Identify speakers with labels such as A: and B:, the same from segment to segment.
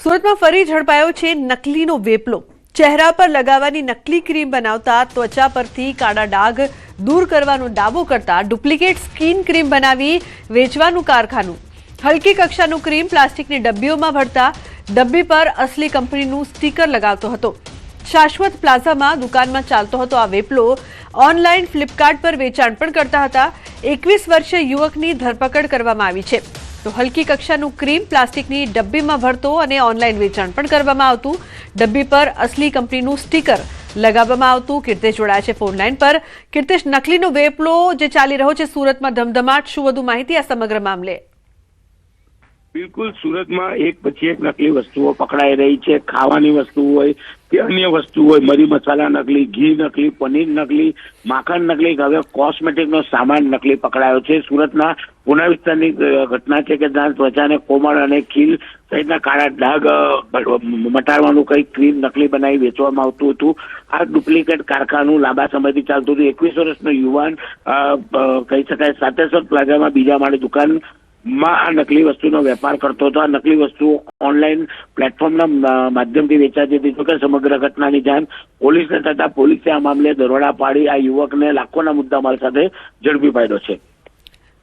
A: સુરતમાં ફરી ઝડપાયો છે નકલીનો વેપલો। ચહેરા પર લગાવવાની નકલી ક્રીમ બનાવતા ત્વચા પરથી કાળા ડાઘ દૂર કરવાનો દાવો કરતા ડુપ્લિકેટ સ્કિન ક્રીમ બનાવી વેચવાનું કારખાનું। હલકી કક્ષાનું ક્રીમ પ્લાસ્ટિકની ડબ્બીઓમાં ભરતા ડબ્બી પર અસલી કંપનીનું સ્ટીકર લગાવતો હતો। શાશ્વત પ્લાઝામાં દુકાનમાં ચાલતો હતો આ વેપલો ઓનલાઈન ફ્લિપકાર્ટ પર વેચાણ પણ કરતા હતા। 21 વર્ષીય યુવકની ધરપકડ કરવામાં આવી છે। તો હલકી કક્ષાનું ક્રીમ પ્લાસ્ટિકની ડબ્બીમાં ભરતો અને ઓનલાઈન વેચાણ પણ કરવામાં આવતું। ડબ્બી પર અસલી કંપનીનું સ્ટીકર લગાવવામાં આવતું। કીર્તેશ જોડાયા છે ફોન લાઈન પર। કીર્તેશ, નકલીનો વેપલો જે ચાલી રહ્યો છે સુરતમાં ધમધમાટ, શું વધુ માહિતી આ સમગ્ર મામલે?
B: બિલકુલ, સુરતમાં એક પછી એક નકલી વસ્તુઓ પકડાઈ રહી છે। ખાવાની વસ્તુ હોય કે અન્ય વસ્તુ હોય, મરી મસાલા નકલી, ઘી નકલી, પનીર નકલી, માખણ નકલી, હવે કોસ્મેટિકનો સામાન નકલી પકડાયો છે। સુરતના પુના વિસ્તારની ઘટના છે કે જ્યાં ત્વચાને કોમળ અને ખીલ સહિતના કાળા ડાઘ મટાડવાનું કંઈક ક્રીમ નકલી બનાવી વેચવામાં આવતું હતું। આ ડુપ્લિકેટ કારખાનું લાંબા સમયથી ચાલતું હતું। 21 વર્ષનો યુવાન કહી શકાય સાતેશ્વર પ્લાઝામાં બીજા માળે દુકાન માં આ નકલી વસ્તુનો વેપાર કરતો હતો। આ નકલી વસ્તુઓ ઓનલાઈન પ્લેટફોર્મના માધ્યમથી વેચાતી હતી। જોકે સમગ્ર ઘટનાની જાણ પોલીસને થતા પોલીસે આ મામલે દરોડા પાડી આ યુવકને લાખોના મુદ્દામાલ સાથે ઝડપી પાડ્યો છે।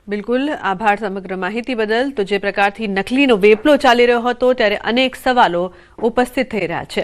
A: બિલકુલ, આભાર સમગ્ર માહિતી બદલ। તો જે પ્રકારથી નકલીનો વેપલો ચાલી રહ્યો હતો ત્યારે અનેક સવાલો ઉપસ્થિત થઈ રહ્યા છે।